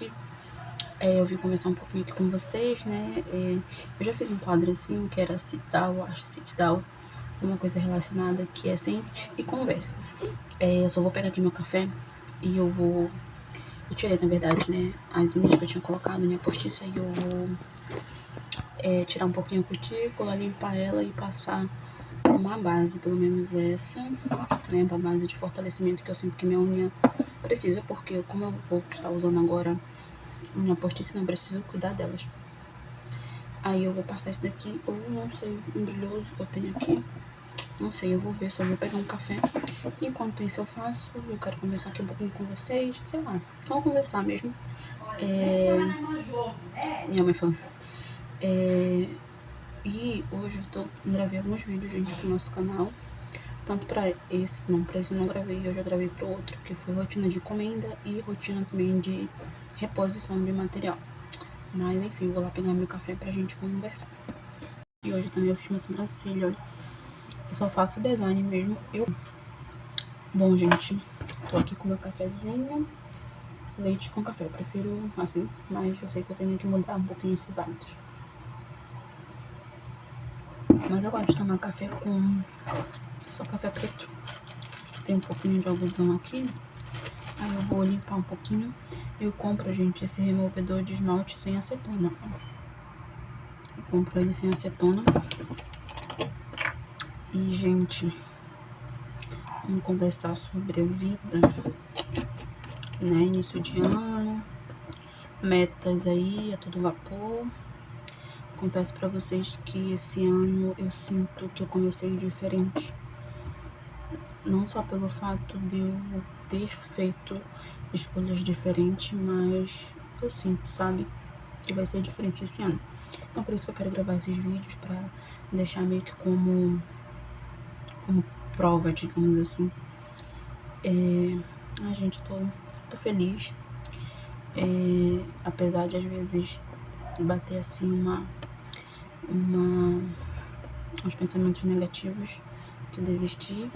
gente. Eu vim conversar um pouquinho aqui com vocês, né? Eu já fiz um quadro assim, que era sit down, uma coisa relacionada que é sente e conversa. Eu só vou pegar aqui meu café e eu tirei, na verdade, né, as unhas que eu tinha colocado, minha postiça, e eu vou tirar um pouquinho a cutícula, limpar ela e passar uma base, pelo menos essa, né, uma base de fortalecimento que eu sinto que minha unha precisa, porque como eu vou estar usando agora minha postiça, não preciso cuidar delas. Aí eu vou passar esse daqui, ou não sei, um brilhoso que eu tenho aqui. Não sei, eu vou ver, só vou pegar um café. Enquanto isso eu faço, eu quero conversar aqui um pouquinho com vocês, sei lá, vamos conversar mesmo. Minha mãe falou. E hoje gravei alguns vídeos, gente, pro nosso canal. Tanto pra esse eu não gravei, eu já gravei pro outro, que foi rotina de encomenda e rotina também de reposição de material. Mas enfim, vou lá pegar meu café pra gente conversar. E hoje também eu fiz minha sobrancelha, olha. Eu só faço design mesmo. Bom, gente, tô aqui com meu cafezinho. Leite com café, eu prefiro assim, mas eu sei que eu tenho que mudar um pouquinho esses hábitos. Mas eu gosto de tomar café com só café preto. Tem um pouquinho de algodão aqui. Aí eu vou limpar um pouquinho. Eu compro, gente, esse removedor de esmalte sem acetona. Eu compro ele sem acetona. E, gente, vamos conversar sobre a vida, né? Início de ano, metas aí, a todo vapor. Confesso pra vocês que esse ano eu sinto que eu comecei diferente. Não só pelo fato de eu ter feito escolhas diferentes, mas eu sinto, sabe, que vai ser diferente esse ano. Então por isso que eu quero gravar esses vídeos, pra deixar meio que como prova, digamos assim. Gente, tô feliz. Apesar de às vezes bater assim uns pensamentos negativos de desistir,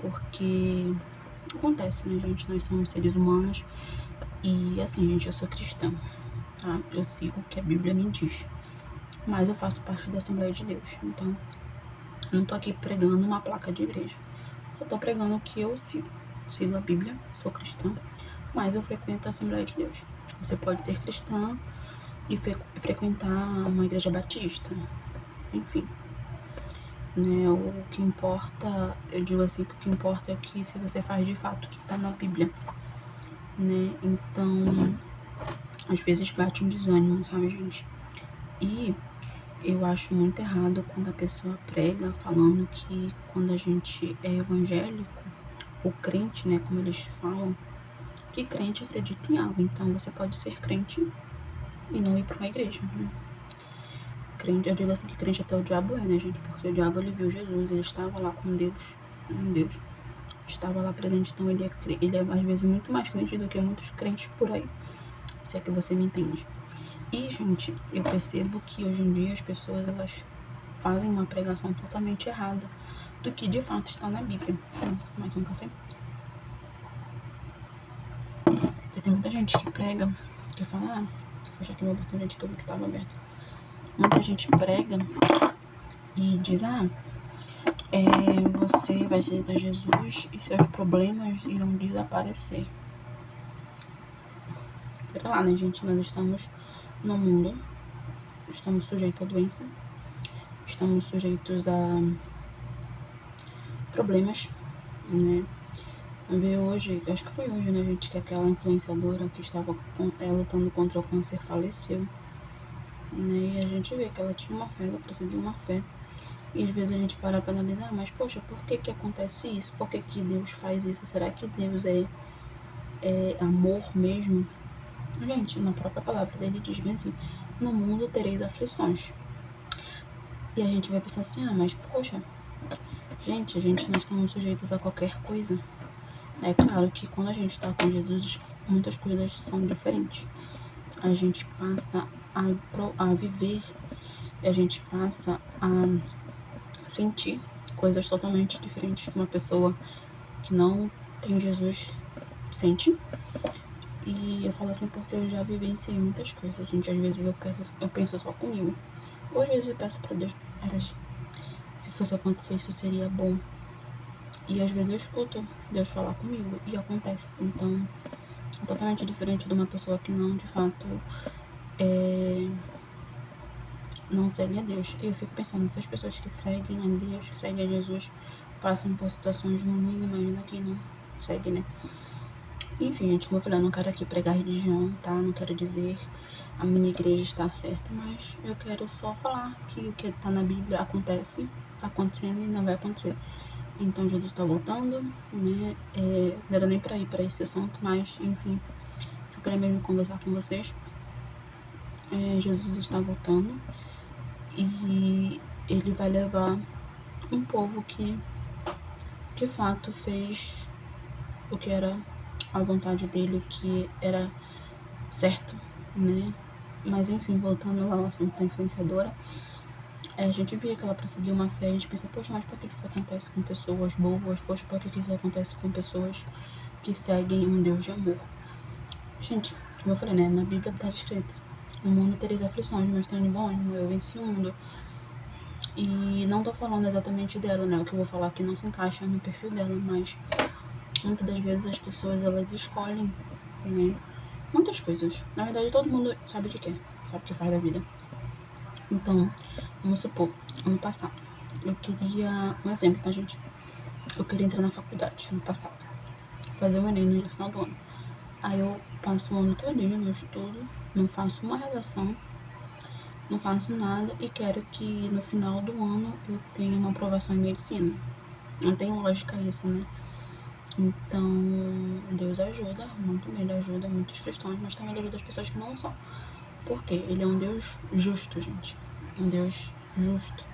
porque acontece, né, gente? Nós somos seres humanos e, assim, gente, eu sou cristã, tá? Eu sigo o que a Bíblia me diz, mas eu faço parte da Assembleia de Deus, então não tô aqui pregando uma placa de igreja, só tô pregando o que eu sigo a Bíblia, sou cristã, mas eu frequento a Assembleia de Deus. Você pode ser cristã e frequentar uma igreja batista, enfim, né? O que importa, eu digo assim, que o que importa é que se você faz de fato o que tá na Bíblia, né? Então, às vezes bate um desânimo, sabe, gente? E eu acho muito errado quando a pessoa prega falando que quando a gente é evangélico, ou crente, né, como eles falam, que crente acredita em algo. Então você pode ser crente e não ir para uma igreja, né? Crente, eu digo assim que crente até o diabo é, né, gente? Porque o diabo, ele viu Jesus, ele estava lá com Deus, estava lá presente, então ele é às vezes muito mais crente do que muitos crentes por aí, se é que você me entende. E, gente, eu percebo que hoje em dia as pessoas, elas fazem uma pregação totalmente errada do que de fato está na Bíblia. Mais um café? Porque tem muita gente que prega, que fala, vou fechar aqui meu botão, gente, que eu vi que estava aberto. Muita gente prega e diz, você vai aceitar Jesus e seus problemas irão desaparecer. Pera lá, né, gente? Nós estamos no mundo, estamos sujeitos à doença, estamos sujeitos a problemas, né? Ver hoje, acho que foi hoje, né, gente, que aquela influenciadora que estava lutando contra o câncer faleceu, né? E a gente vê que ela tinha uma fé, ela prosseguiu uma fé. E às vezes a gente para pra analisar, mas poxa, por que acontece isso? Por que Deus faz isso? Será que Deus é amor mesmo? Gente, na própria palavra dele diz bem assim, no mundo tereis aflições. E a gente vai pensar assim, mas poxa, gente, nós estamos sujeitos a qualquer coisa. É claro que quando a gente está com Jesus, muitas coisas são diferentes. A gente passa a viver, a gente passa a sentir coisas totalmente diferentes que uma pessoa que não tem Jesus sente. E eu falo assim porque eu já vivenciei muitas coisas, gente. Às vezes eu penso só comigo. Ou às vezes eu peço pra Deus, se fosse acontecer isso seria bom. E às vezes eu escuto Deus falar comigo e acontece. Então, é totalmente diferente de uma pessoa que não, de fato, não segue a Deus. E eu fico pensando, se as pessoas que seguem a Deus, que seguem a Jesus, passam por situações ruins, imagina quem não segue, né? Enfim, gente, como eu falei, eu não quero aqui pregar religião, tá? Não quero dizer a minha igreja está certa, mas eu quero só falar que o que tá na Bíblia acontece, tá acontecendo e não vai acontecer. Então Jesus está voltando, né? Não era nem para ir para esse assunto, mas enfim, só queria mesmo conversar com vocês. Jesus está voltando e ele vai levar um povo que de fato fez o que era a vontade dele, o que era certo, né? Mas enfim, voltando lá ao assunto da influenciadora, a gente via que ela prosseguiu uma fé, a gente pensa, poxa, mas por que isso acontece com pessoas boas? Poxa, por que isso acontece com pessoas que seguem um Deus de amor? Gente, como eu falei, né, na Bíblia está escrito, no mundo tereis aflições, mas tenho de bom ânimo, eu venci o mundo. E não tô falando exatamente dela, né, o que eu vou falar aqui não se encaixa no perfil dela, mas muitas das vezes as pessoas, elas escolhem, né, muitas coisas. Na verdade, todo mundo sabe o que quer, sabe o que faz da vida. Então, vamos supor, ano passado, eu queria, um exemplo, tá, gente? Eu queria entrar na faculdade ano passado, fazer o Enem no final do ano. Aí eu passo o ano todinho no estudo, não faço uma redação, não faço nada e quero que no final do ano eu tenha uma aprovação em medicina. Não tem lógica isso, né? Então, Deus ajuda, muito Ele ajuda muitos cristãos, mas também Ele ajuda as pessoas que não são. Por quê? Ele é um Deus justo, gente. Um Deus justo.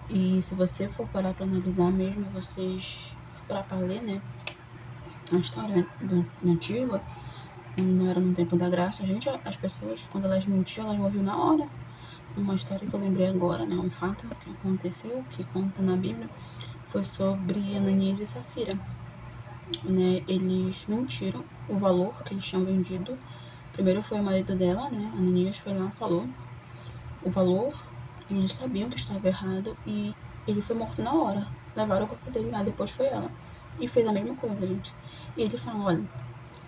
E se você for parar pra analisar mesmo, vocês, pra ler, né, a história antiga, quando não era no tempo da graça, gente, as pessoas, quando elas mentiam, elas morriam na hora. Uma história que eu lembrei agora, né, um fato que aconteceu, que conta na Bíblia, foi sobre Ananias e Safira. Né, eles mentiram o valor que eles tinham vendido. Primeiro foi o marido dela, né, Ananias foi lá, falou o valor, e eles sabiam que estava errado, e ele foi morto na hora. Levaram o corpo dele lá, depois foi ela. E fez a mesma coisa, gente. E ele fala, olha,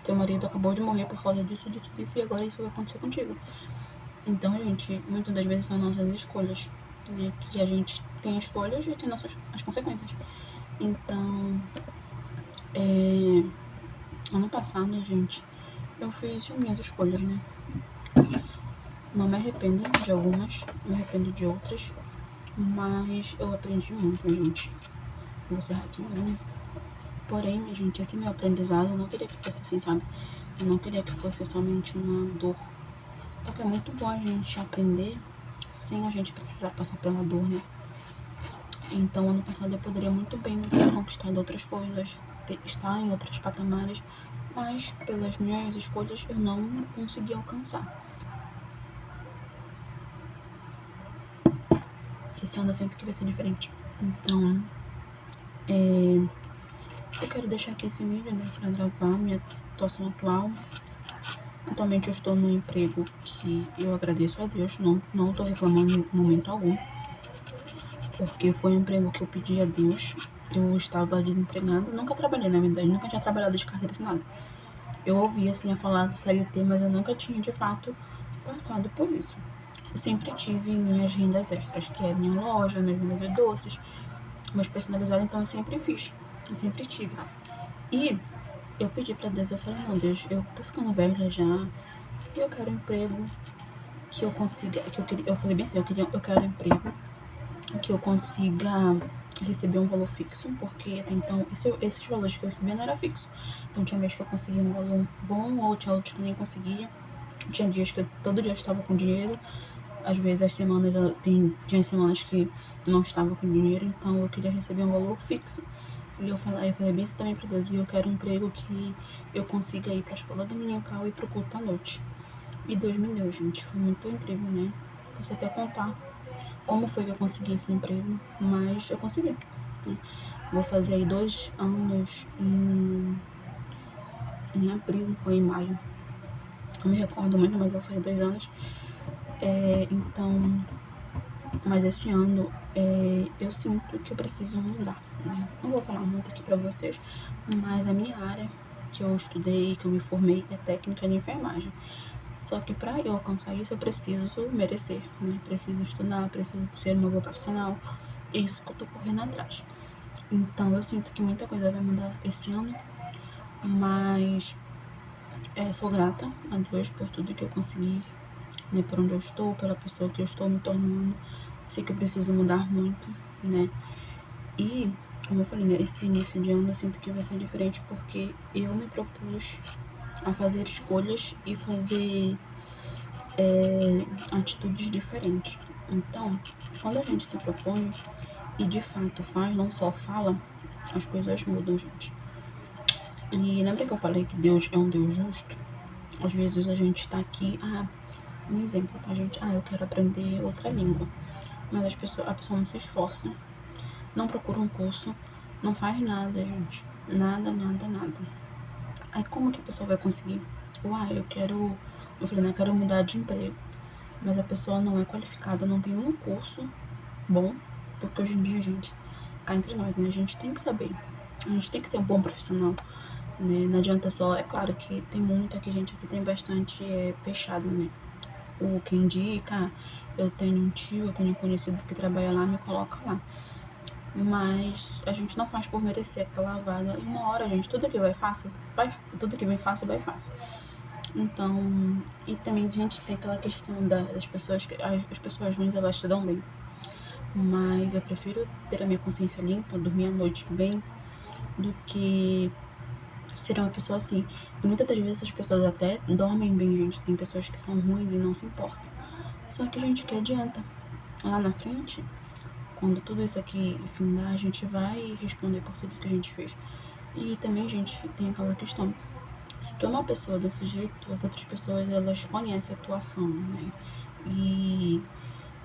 teu marido acabou de morrer por causa disso, disso, disso, e agora isso vai acontecer contigo. Então, gente, muitas das vezes são nossas escolhas, né? Que a gente tem escolhas e tem as consequências. Então, ano passado, gente, eu fiz as minhas escolhas, né? Não me arrependo de algumas, me arrependo de outras, mas eu aprendi muito, gente. Vou encerrar aqui, né? Porém, minha gente, esse meu aprendizado, eu não queria que fosse assim, sabe? Eu não queria que fosse somente uma dor. Porque é muito bom a gente aprender sem a gente precisar passar pela dor, né? Então, ano passado eu poderia muito bem ter conquistado outras coisas, estar em outros patamares, mas pelas minhas escolhas eu não consegui alcançar. Esse ano eu sinto que vai ser diferente. Então, eu quero deixar aqui esse vídeo, né, pra gravar minha situação atual. Atualmente eu estou num emprego que eu agradeço a Deus, não tô reclamando em momento algum, porque foi um emprego que eu pedi a Deus. Eu estava desempregada, nunca trabalhei, na verdade, nunca tinha trabalhado de carteira assinada. Eu ouvia assim a falar do CLT, mas eu nunca tinha de fato passado por isso. Eu sempre tive minhas rendas extras, que é minha loja, minha venda de doces, meus personalizados, então eu sempre fiz, eu sempre tive. E eu pedi pra Deus, eu falei, não, Deus, eu tô ficando velha já, e eu quero um emprego que eu consiga, eu falei bem assim, eu quero um emprego que eu consiga receber um valor fixo, porque até então esses valores que eu recebia não era fixo. Então tinha mês que eu conseguia um valor bom, ou tinha outros que eu nem conseguia. Tinha dias que todo dia eu estava com dinheiro, às vezes as semanas tinha semanas que não estava com dinheiro, então eu queria receber um valor fixo. E eu falei bem isso também para Deus, e eu quero um emprego que eu consiga ir para a escola dominical e pro culto à noite. E Deus me deu, gente, foi muito incrível, né? Posso até contar como foi que eu consegui esse emprego, mas eu consegui. Né? Vou fazer aí 2 anos em abril ou em maio. não me recordo muito, mas eu faz 2 anos. Então, mas esse ano eu sinto que eu preciso mudar, né? Não vou falar muito aqui pra vocês, mas a minha área que eu estudei, que eu me formei, é técnica de enfermagem. Só que para eu alcançar isso, eu preciso merecer, né? Preciso estudar, preciso ser uma boa profissional. É isso que eu tô correndo atrás. Então, eu sinto que muita coisa vai mudar esse ano, mas sou grata a Deus por tudo que eu consegui, né? Por onde eu estou, pela pessoa que eu estou me tornando. Sei que eu preciso mudar muito, né? E, como eu falei, né? Esse início de ano eu sinto que vai ser diferente porque eu me propus a fazer escolhas e fazer atitudes diferentes. Então, quando a gente se propõe e de fato faz, não só fala, as coisas mudam, gente. E lembra que eu falei que Deus é um Deus justo? Às vezes a gente tá aqui, um exemplo, tá, gente? Eu quero aprender outra língua. Mas a pessoa não se esforça, não procura um curso, não faz nada, gente. Nada, nada, nada. Aí como que a pessoa vai conseguir? Eu falei, eu quero mudar de emprego. Mas a pessoa não é qualificada, não tem um curso bom, porque hoje em dia, gente, cá entre nós, né, a gente tem que saber, a gente tem que ser um bom profissional, né, não adianta só, é claro que tem muito aqui, gente, aqui tem bastante peixado, né, o que indica, eu tenho um tio, eu tenho um conhecido que trabalha lá, me coloca lá, mas a gente não faz por merecer aquela vaga, e uma hora, gente, tudo que vem fácil, vai fácil. Então, e também a gente tem aquela questão das pessoas, que as pessoas ruins, elas se dão bem. Mas eu prefiro ter a minha consciência limpa, dormir à noite bem, do que ser uma pessoa assim. E muitas das vezes as pessoas até dormem bem, gente. Tem pessoas que são ruins e não se importam. Só que, gente, que adianta? Lá na frente, quando tudo isso aqui findar, a gente vai responder por tudo que a gente fez. E também, gente, tem aquela questão. Se tu é uma pessoa desse jeito, as outras pessoas, elas conhecem a tua fama, né? E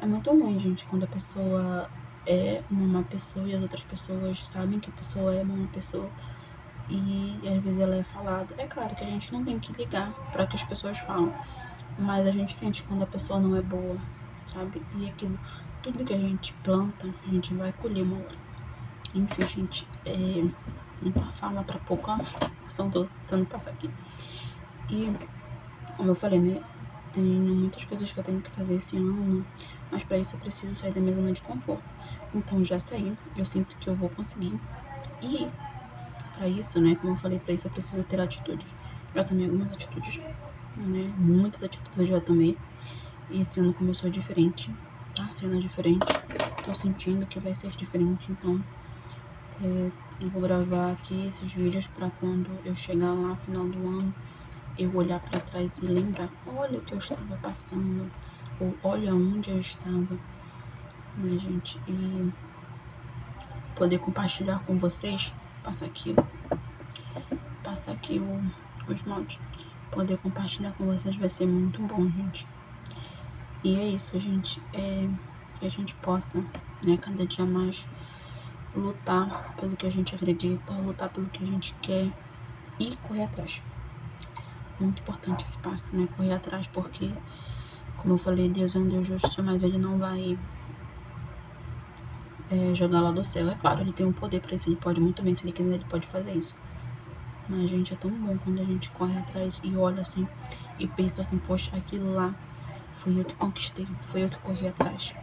é muito ruim, gente, quando a pessoa é uma má pessoa e as outras pessoas sabem que a pessoa é uma má pessoa e às vezes ela é falada. É claro que a gente não tem que ligar para que as pessoas falam, mas a gente sente quando a pessoa não é boa, sabe? E aquilo, tudo que a gente planta, a gente vai colher uma hora. Enfim, gente, muita fala para pouca ação, tô tentando passar aqui. E, como eu falei, né? Tenho muitas coisas que eu tenho que fazer esse ano, mas para isso eu preciso sair da minha zona de conforto. Então já saí, eu sinto que eu vou conseguir. E para isso, né, como eu falei, para isso eu preciso ter atitudes. Já tomei algumas atitudes, né, muitas atitudes eu já tomei. E esse ano começou diferente, tá sendo diferente. Tô sentindo que vai ser diferente, então eu vou gravar aqui esses vídeos para quando eu chegar lá no final do ano, eu olhar para trás e lembrar, olha o que eu estava passando, ou olha onde eu estava, né, gente? E poder compartilhar com vocês, passar aqui os moldes, poder compartilhar com vocês vai ser muito bom, gente. E é isso, gente, que a gente possa, né, cada dia mais lutar pelo que a gente acredita, lutar pelo que a gente quer e correr atrás. Muito importante esse passo, né? Correr atrás, porque, como eu falei, Deus é um Deus justo, mas Ele não vai jogar lá do céu. É claro, Ele tem um poder para isso, Ele pode muito bem, se Ele quiser, Ele pode fazer isso. Mas, gente, é tão bom quando a gente corre atrás e olha assim, e pensa assim, poxa, aquilo lá fui eu que conquistei, foi eu que corri atrás.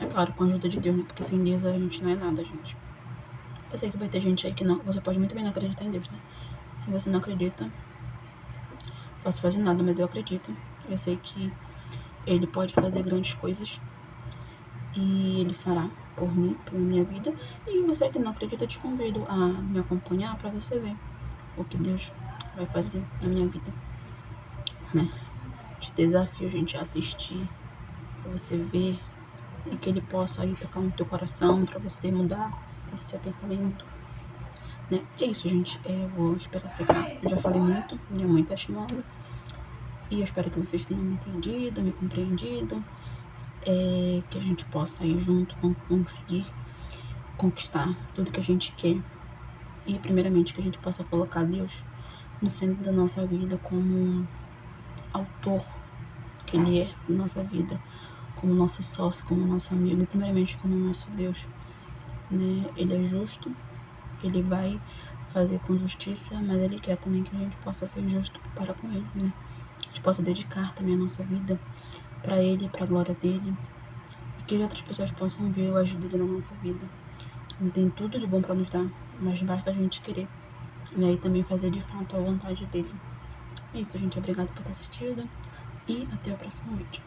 É claro, com a ajuda de Deus, né? Porque sem Deus a gente não é nada, gente. Eu sei que vai ter gente aí que não, você pode muito bem não acreditar em Deus, né? Se você não acredita, posso fazer nada, mas eu acredito. Eu sei que Ele pode fazer grandes coisas e Ele fará por mim, pela minha vida. E você que não acredita, eu te convido a me acompanhar para você ver o que Deus vai fazer na minha vida, né? Te desafio, gente, a assistir, para você ver e que Ele possa aí tocar no teu coração, para você mudar esse seu pensamento, né? E é isso, gente. Eu vou esperar secar. Eu já falei muito, minha mãe tá chamando. E eu espero que vocês tenham me entendido, me compreendido. Que a gente possa ir junto conseguir conquistar tudo que a gente quer. E primeiramente que a gente possa colocar Deus no centro da nossa vida como autor que Ele é na nossa vida, como nosso sócio, como nosso amigo e primeiramente como nosso Deus, né? Ele é justo, Ele vai fazer com justiça, mas Ele quer também que a gente possa ser justo para com Ele, né? A gente possa dedicar também a nossa vida para Ele, para a glória dEle, e que outras pessoas possam ver o agir dEle na nossa vida. Ele tem tudo de bom para nos dar, mas basta a gente querer, né? E também fazer de fato a vontade dEle. É isso, gente. Obrigada por ter assistido e até o próximo vídeo.